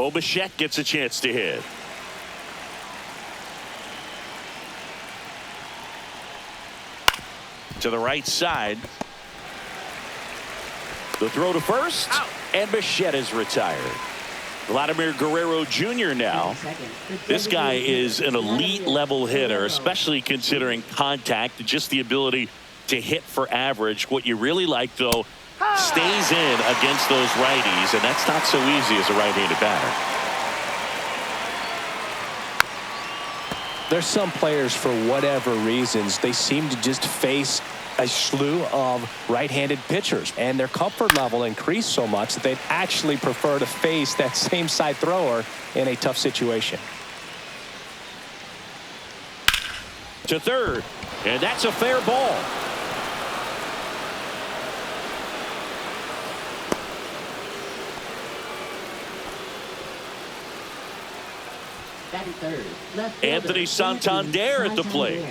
Bo Bichette gets a chance to hit. To the right side. The throw to first. Out. And Bichette is retired. Vladimir Guerrero Jr. now. This guy is an elite level hitter, especially considering contact, just the ability to hit for average. What you really like, though, stays in against those righties, and that's not so easy as a right-handed batter. There's some players, for whatever reasons, they seem to just face a slew of right-handed pitchers, and their comfort level increased so much that they'd actually prefer to face that same side thrower in a tough situation. To third, and that's a fair ball. Anthony Santander at the plate.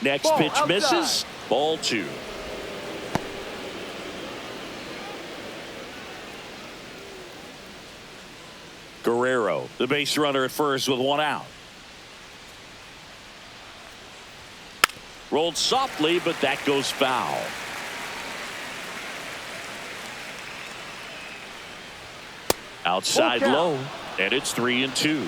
Next pitch misses. Ball 2. Guerrero, the base runner at first with 1 out. Rolled softly, but that goes foul. Outside low, and it's 3-2.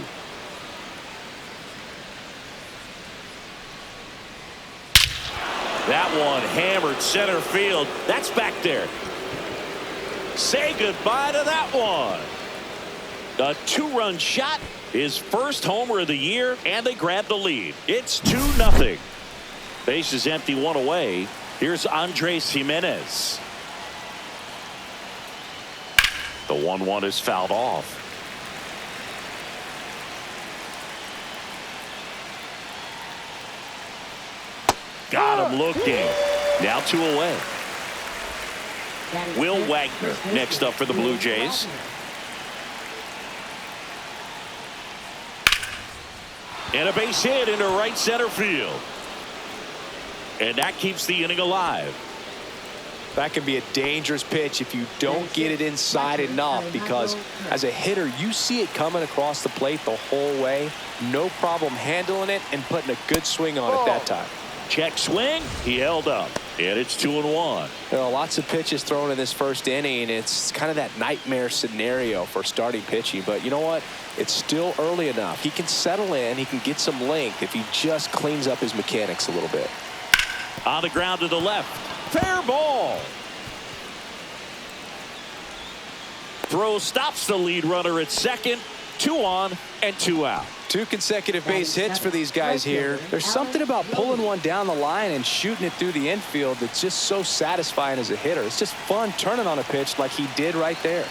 That one hammered center field. That's back there. Say goodbye to that one. A 2-run shot, his first homer of the year, and they grab the lead. It's 2-0. Base is empty, 1 away. Here's Andres Jimenez. The 1-1 is fouled off. Got him looking. Now 2 away. Will Wagner next up for the Blue Jays. And a base hit into right center field. And that keeps the inning alive. That can be a dangerous pitch if you don't get it inside enough, because as a hitter, you see it coming across the plate the whole way. No problem handling it and putting a good swing on it that time. Check swing. He held up. And it's 2-1. There are lots of pitches thrown in this first inning. It's kind of that nightmare scenario for starting pitching. But you know what? It's still early enough. He can settle in. He can get some length if he just cleans up his mechanics a little bit. On the ground to the left. Fair ball. Throw stops the lead runner at second. 2 on and 2 out. 2 consecutive base hits for these guys here. There's something about pulling one down the line and shooting it through the infield that's just so satisfying as a hitter. It's just fun turning on a pitch like he did right there.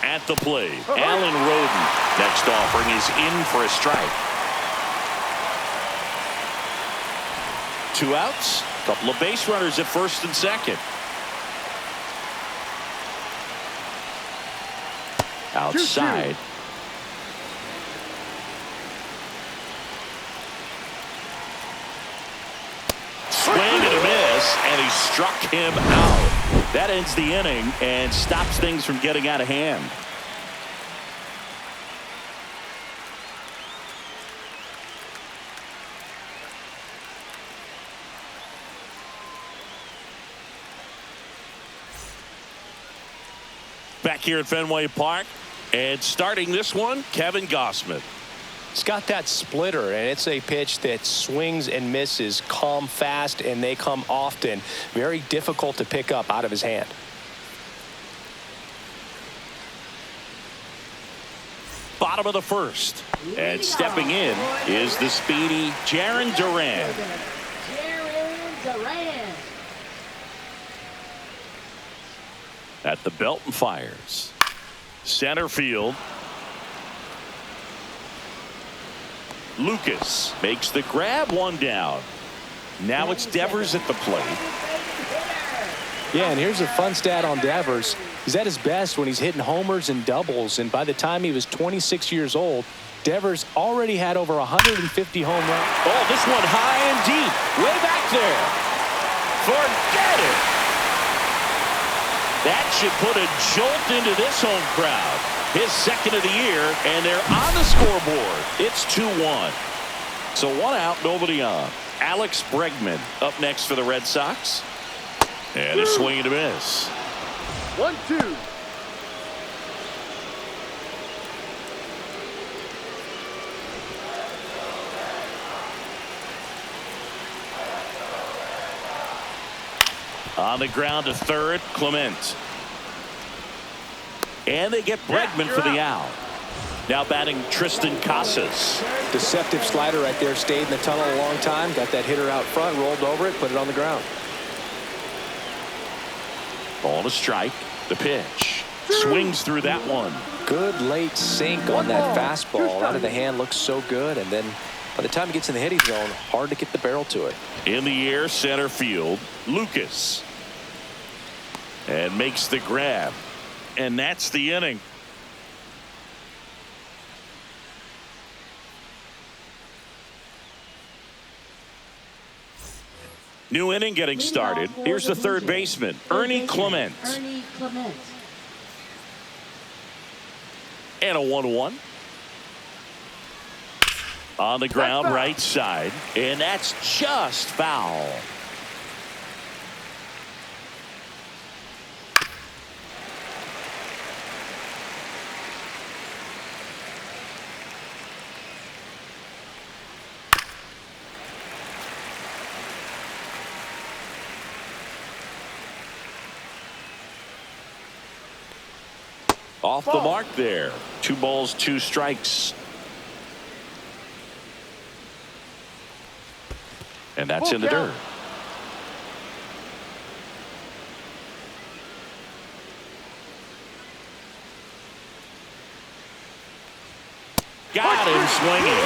At the plate, Alan Roden. Next offering is in for a strike. 2 outs. Couple of base runners at first and second. Outside. Swing and a miss, and he struck him out. That ends the inning and stops things from getting out of hand. Back here at Fenway Park, and starting this one, Kevin Gausman. It's got that splitter, and it's a pitch that swings and misses, come fast, and they come often. Very difficult to pick up out of his hand. Bottom of the first, and stepping in is the speedy Jarren Duran. At the belt and fires. Center field. Lucas makes the grab, 1 down. Now it's Devers at the plate. Yeah, and here's a fun stat on Devers. He's at his best when he's hitting homers and doubles, and by the time he was 26 years old, Devers already had over 150 home runs. Oh, this one high and deep, way back there. Forget it. That should put a jolt into this home crowd. His second of the year, and they're on the scoreboard. It's 2-1. So 1 out, nobody on. Alex Bregman up next for the Red Sox. And a swing and a miss. 1-2. On the ground to third, Clement. And they get Bregman for the out. Now batting Tristan Casas. Deceptive slider right there. Stayed in the tunnel a long time. Got that hitter out front. Rolled over it. Put it on the ground. Ball to strike. The pitch. Swings through that one. Good late sink on that fastball. Out of the hand looks so good. And then by the time he gets in the hitting zone, hard to get the barrel to it. In the air, center field. Lucas. And makes the grab. And that's the inning. New inning getting started. Here's the third baseman, Ernie Clement. And a 1-1. On the ground, right side. And that's just foul. Off the mark there. 2 balls, 2 strikes. And that's in the dirt. Got him swinging.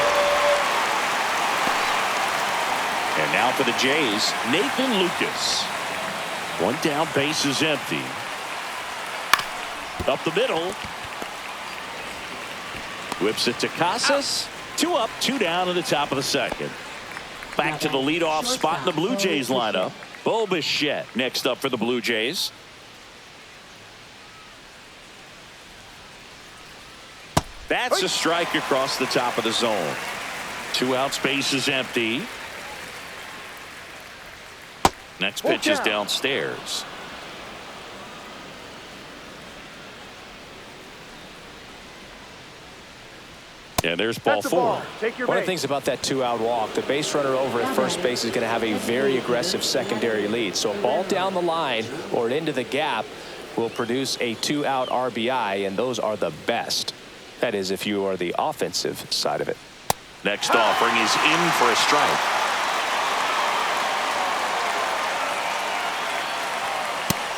And now for the Jays, Nathan Lucas. 1 down, base is empty. Up the middle. Whips it to Casas. 2 up, 2 down in the top of the second. Back to the leadoff spot in the Blue Jays lineup. Bo Bichette next up for the Blue Jays. That's a strike across the top of the zone. 2 outs, base is empty. Next pitch is downstairs. And there's ball 4. One of the things about that 2-out walk, the base runner over at first base is going to have a very aggressive secondary lead. So a ball down the line or into the gap will produce a 2-out RBI, and those are the best. That is, if you are the offensive side of it. Next offering is in for a strike.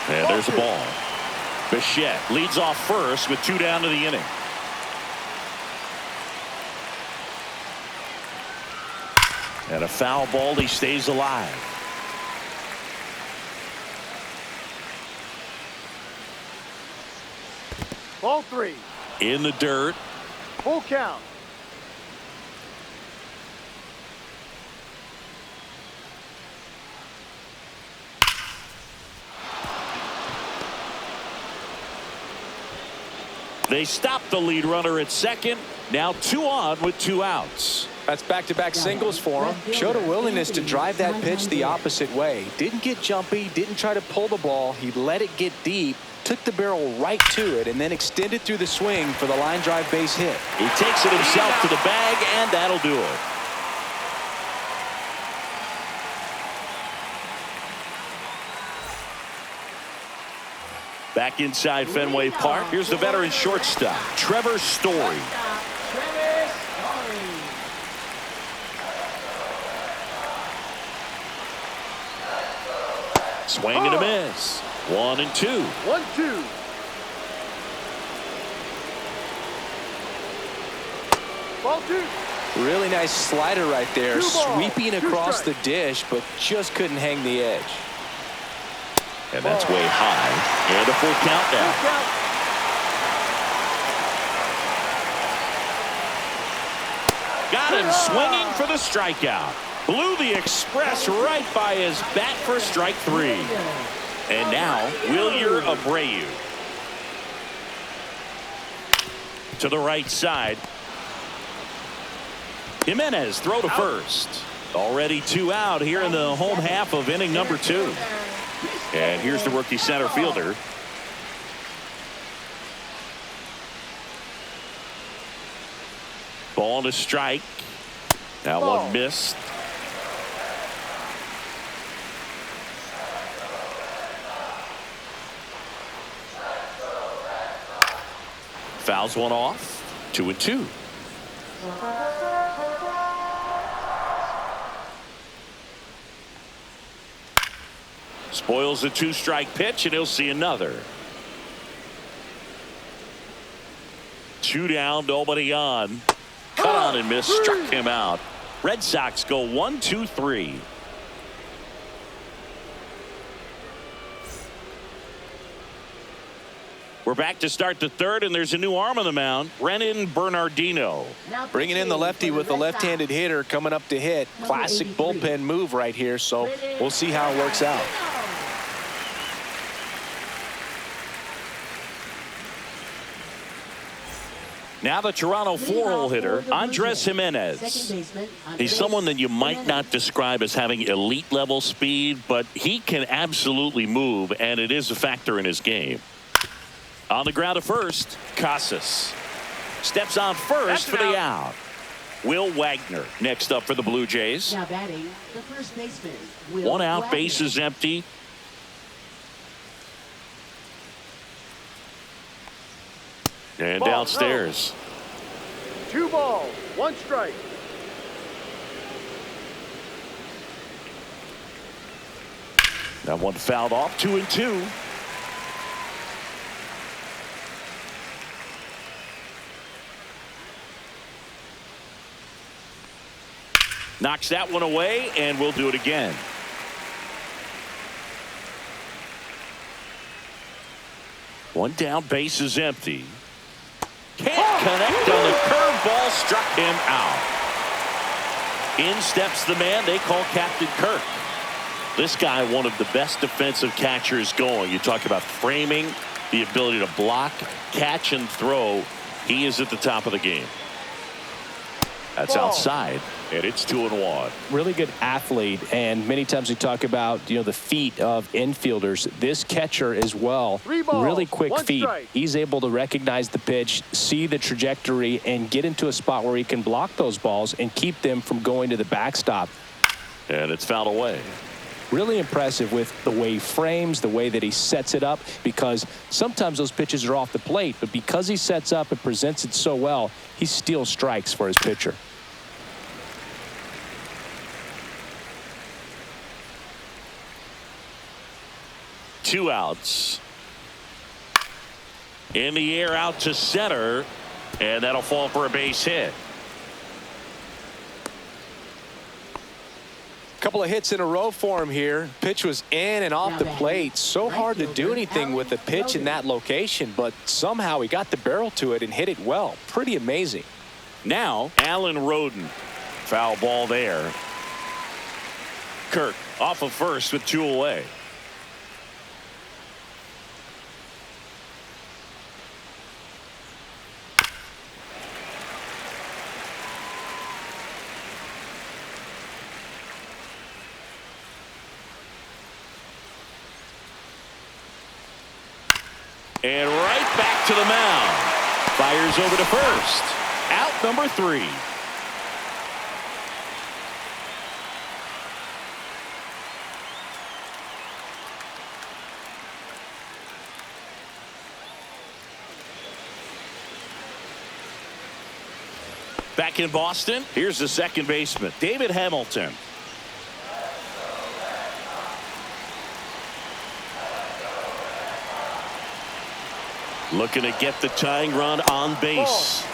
And there's a ball. Bichette leads off first with 2 down to the inning. And a foul ball, he stays alive. Ball 3. In the dirt. Full count. They stop the lead runner at second. Now 2 on with 2 outs. That's back-to-back singles for him. Showed a willingness to drive that pitch the opposite way. Didn't get jumpy, didn't try to pull the ball. He let it get deep, took the barrel right to it, and then extended through the swing for the line drive base hit. He takes it himself to the bag, and that'll do it. Back inside Fenway Park. Here's the veteran shortstop, Trevor Story. Swing and a miss. 1-2. 1-2. Ball 2. Really nice slider right there, sweeping across the dish, but just couldn't hang the edge. And that's way high. And a full count now. Got him swinging for the strikeout. Blew the express right by his bat for strike 3. And now, Wilyer Abreu. To the right side. Jimenez throw to first. Already 2 out here in the home half of inning number 2. And here's the rookie center fielder. Ball to strike. That one missed. Fouls one off. 2-2. Spoils the 2-strike pitch, and he'll see another. 2 down, nobody on. Cut on and miss, struck him out. Red Sox go 1-2-3. We're back to start the third, and there's a new arm on the mound. Brennan Bernardino. Bringing in the lefty with a left-handed hitter coming up to hit. Classic bullpen move right here, so we'll see how it works out. Now the Toronto 4-hole hitter, Andres Jimenez. He's someone that you might not describe as having elite level speed, but he can absolutely move, and it is a factor in his game. On the ground to first, Casas. Steps on first for the out. Will Wagner next up for the Blue Jays. Now batting, the first baseman, 1 out, bases empty. And downstairs. 2 balls, 1 strike. That one fouled off. 2-2. Knocks that one away, and we'll do it again. One down, base is empty. Can't connect on the curveball, struck him out. In steps the man they call Captain Kirk. This guy, one of the best defensive catchers going. You talk about framing, the ability to block, catch, and throw. He is at the top of the game. That's outside, and it's 2-1. Really good athlete, and many times we talk about the feet of infielders. This catcher as well, 3 balls, really quick 1 feet. strike. He's able to recognize the pitch, see the trajectory, and get into a spot where he can block those balls and keep them from going to the backstop. And it's fouled away. Really impressive with the way he frames, the way that he sets it up, because sometimes those pitches are off the plate, but because he sets up and presents it so well, he steals strikes for his pitcher. Two outs. In the air out to center, and that'll fall for a base hit. Couple of hits in a row for him here. Pitch was in and off the plate. So hard to do anything with a pitch in that location, but somehow he got the barrel to it and hit it well. Pretty amazing. Now Alan Roden. Foul ball there. Kirk off of first with 2 away. And right back to the mound. Fires over to first. Out number 3. Back in Boston, here's the second baseman, David Hamilton. Looking to get the tying run on base.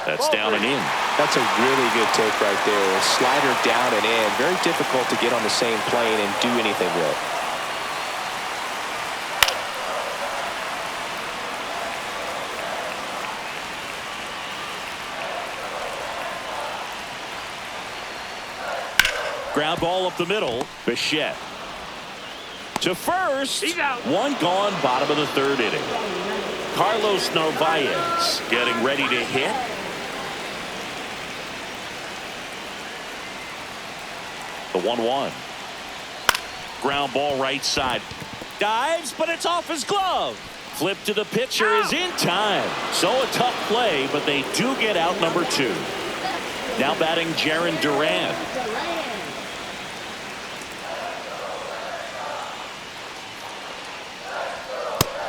That's down and in. That's a really good take right there. A slider down and in. Very difficult to get on the same plane and do anything with. Ground ball up the middle. Bichette to first. He's out. One gone, bottom of the third inning. Carlos Narvaez getting ready to hit. The 1-1. Ground ball right side. Dives, but it's off his glove. Flip to the pitcher is in time. So a tough play, but they do get out number 2. Now batting Jarren Duran.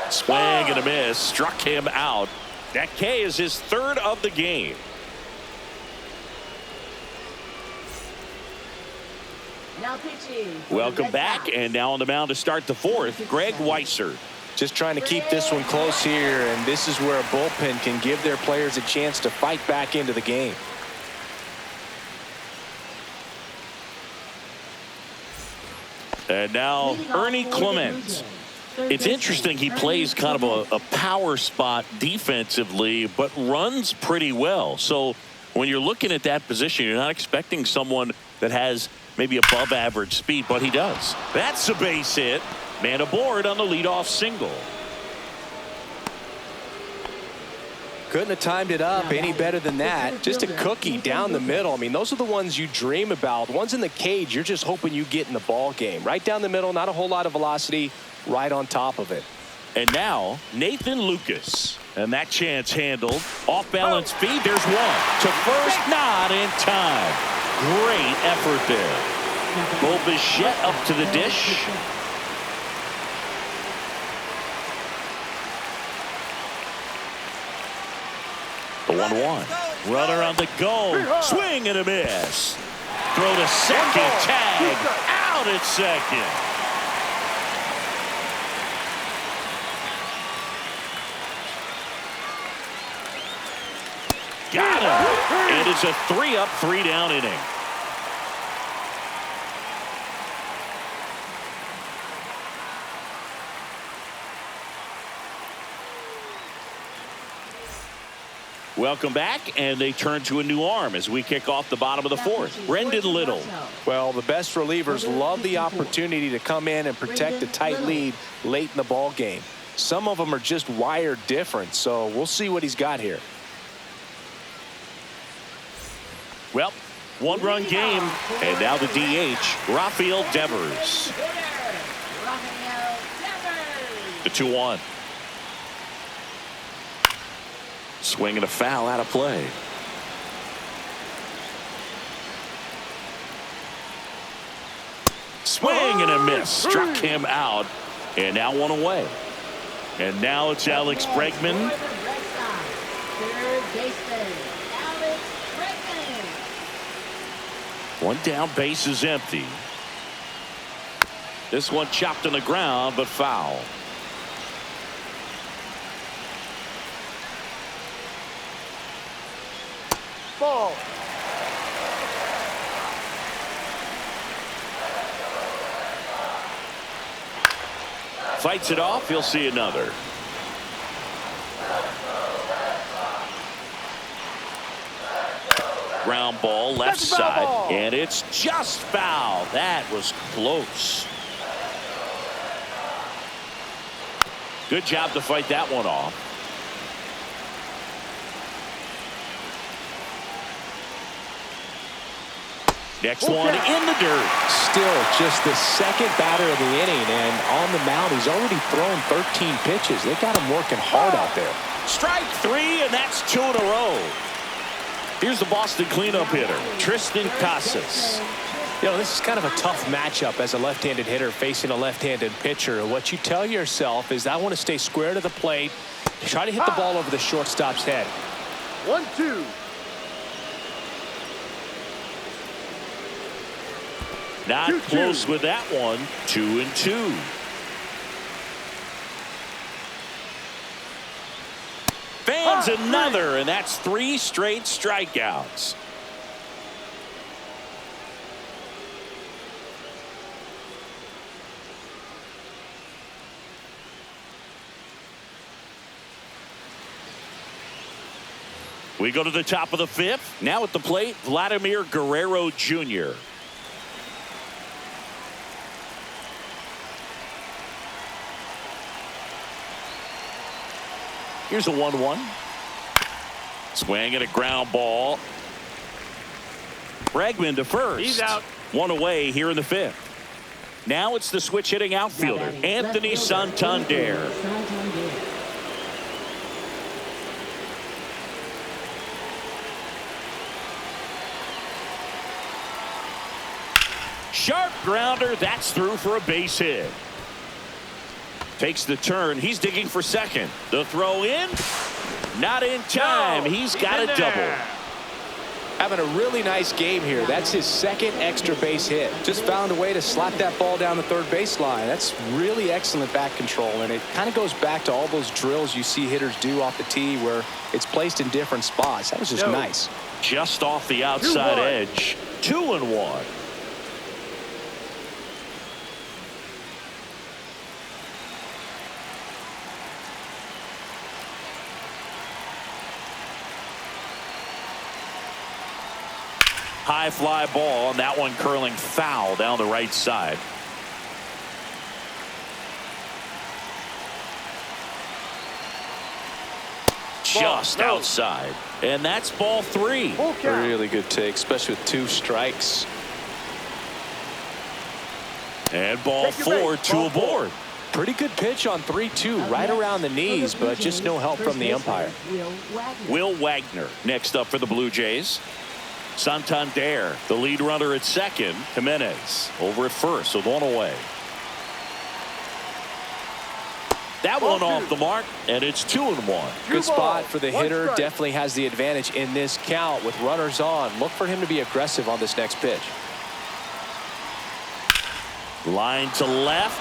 Swing and a miss. Struck him out. That K is his 3rd of the game. Now pitching. Welcome back, and now on the mound to start the 4th, Greg Weissert. Just trying to keep this one close here, and this is where a bullpen can give their players a chance to fight back into the game. And now Ernie Clement. It's interesting, he plays kind of a power spot defensively, but runs pretty well. So when you're looking at that position, you're not expecting someone that has maybe above average speed, but he does. That's a base hit. Man aboard on the leadoff single. Couldn't have timed it up any better than that. Just a cookie down the middle. I mean, those are the ones you dream about. Ones in the cage, you're just hoping you get in the ball game. Right down the middle, not a whole lot of velocity, right on top of it. And now Nathan Lucas. And that chance handled. Off balance feed. There's one. To first, not in time. Great effort there. Bo Bichette up to the dish. The 1-1. Runner on the go. Swing and a miss. Throw to second. Tag. Out at second. Got him. And it's a 3-up, 3-down inning. Welcome back, and they turn to a new arm as we kick off the bottom of the 4th. Brendan Little. Well, the best relievers love the opportunity to come in and protect a tight lead late in the ball game. Some of them are just wired different, so we'll see what he's got here. Well, 1-run game, and now the DH, Rafael Devers. The 2-1. Swing and a foul out of play. Swing and a miss. Struck him out. And now one away. And now it's Alex Bregman. Third baseman, Alex Bregman. One down, base is empty. This one chopped on the ground, but foul. Ball. Fights it off. He'll see another. Ground ball left That's a foul side. ball. And it's just foul. That was close. Good job to fight that one off. Next one in the dirt. Still just the second batter of the inning, and on the mound he's already thrown 13 pitches. They got him working hard out there. Strike 3, and that's 2 in a row. Here's the Boston cleanup hitter, Tristan Casas. You know, this is kind of a tough matchup as a left-handed hitter facing a left-handed pitcher. What you tell yourself is, I want to stay square to the plate, try to hit the ball over the shortstop's head. 1-2. Not 2-2. close with that one. 2-2. Fans another, and that's 3 straight strikeouts. We go to the top of the 5th. Now at the plate, Vladimir Guerrero Jr. Here's a 1-1. Swing and a ground ball. Bregman to first. He's out. One away here in the fifth. Now it's the switch hitting outfielder, Anthony Santander. Sharp grounder. That's through for a base hit. Takes the turn. He's digging for second. The throw in. Not in time. No, he's got a double. Having a really nice game here. That's his second extra base hit. Just found a way to slap that ball down the third baseline. That's really excellent bat control, and it kind of goes back to all those drills you see hitters do off the tee where it's placed in different spots. That was just nice. Just off the outside edge. 2-1. High fly ball, and that one curling foul down the right side. Just outside. And that's ball 3. Really good take, especially with 2 strikes. And ball 4, 2 aboard. Pretty good pitch on 3-2, right around the knees, but just no help from the umpire. Will Wagner next up for the Blue Jays. Santander, the lead runner at second. Jimenez over at first with 1 away. That one off the mark, and it's 2-1. Good spot for the hitter. Definitely has the advantage in this count with runners on. Look for him to be aggressive on this next pitch. Line to left,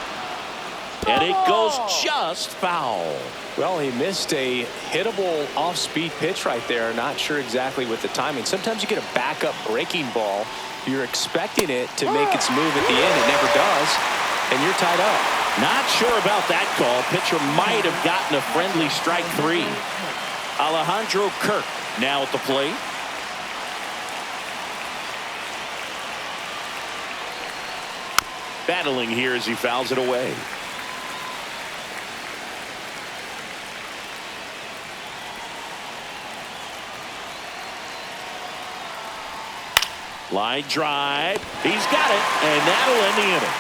and it goes just foul. Well, he missed a hittable off-speed pitch right there. Not sure exactly with the timing. Sometimes you get a backup breaking ball. You're expecting it to make its move at the end. It never does, and you're tied up. Not sure about that call. Pitcher might have gotten a friendly strike 3. Alejandro Kirk now at the plate. Battling here as he fouls it away. Line drive. He's got it, and that'll end the inning.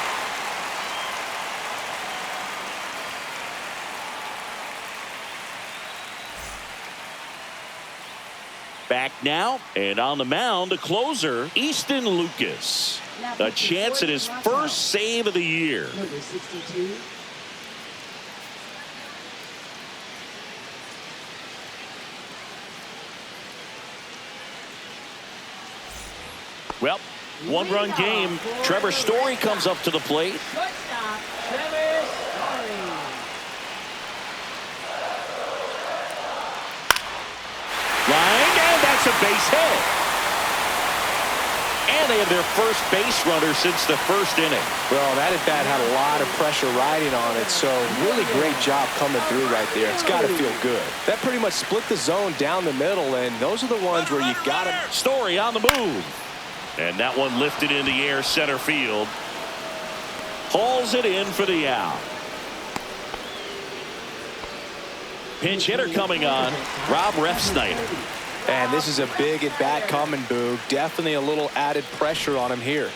Back now, and on the mound, a closer, Easton Lucas. A chance at his first save of the year. Number 62. Well, 1-run game. Trevor Story comes up to the plate. Shortstop, Trevor Story. Line, and that's a base hit. And they have their first base runner since the first inning. Well, that at bat had a lot of pressure riding on it, so really great job coming through right there. It's got to feel good. That pretty much split the zone down the middle, and those are the ones where you got to. Story on the move. And that one lifted in the air center field. Hauls it in for the out. Pinch hitter coming on, Rob Refsnyder. And this is a big at bat coming, Boog. Definitely a little added pressure on him here.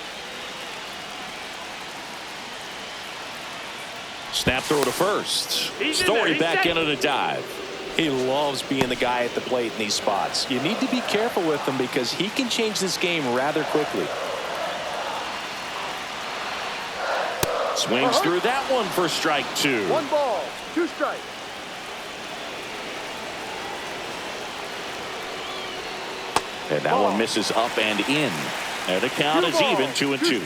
Snap throw to first. Story back into the dive. He loves being the guy at the plate in these spots. You need to be careful with him because he can change this game rather quickly. Swings through that one for strike 2. 1 ball, 2 strikes. And that one misses up and in. And the count is even 2-2.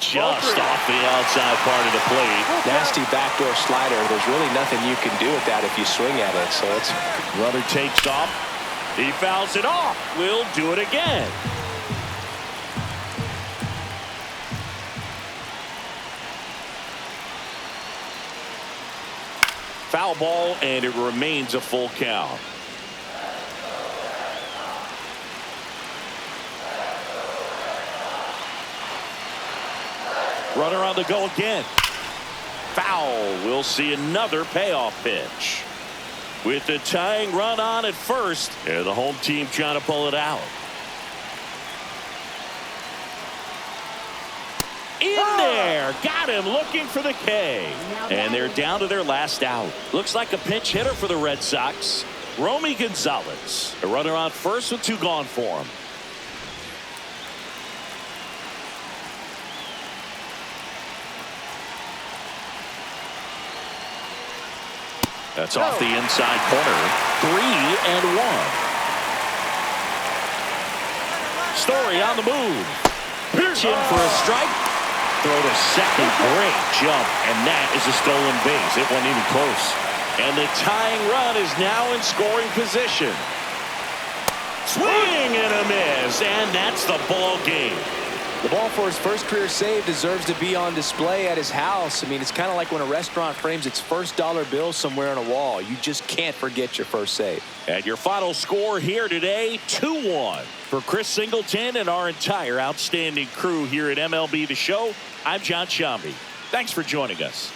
Just off the outside part of the plate. Nasty backdoor slider. There's really nothing you can do with that if you swing at it. So it's Runner takes off. He fouls it off. We'll do it again. Foul ball, and it remains a full count. Runner on the go again. Foul. We'll see another payoff pitch. With the tying run on at first, and the home team trying to pull it out. In there. Got him looking for the K. And they're down to their last out. Looks like a pinch hitter for the Red Sox. Romy Gonzalez. A runner on first with 2 gone for him. That's off the inside corner. 3-1. Story on the move. Pitch in for a strike. Throw to second. Great jump. And that is a stolen base. It wasn't even close. And the tying run is now in scoring position. Swing and a miss. And that's the ball game. The ball for his first career save deserves to be on display at his house. I mean, it's kind of like when a restaurant frames its first dollar bill somewhere on a wall. You just can't forget your first save. And your final score here today, 2-1. For Chris Singleton and our entire outstanding crew here at MLB The Show, I'm John Shambi. Thanks for joining us.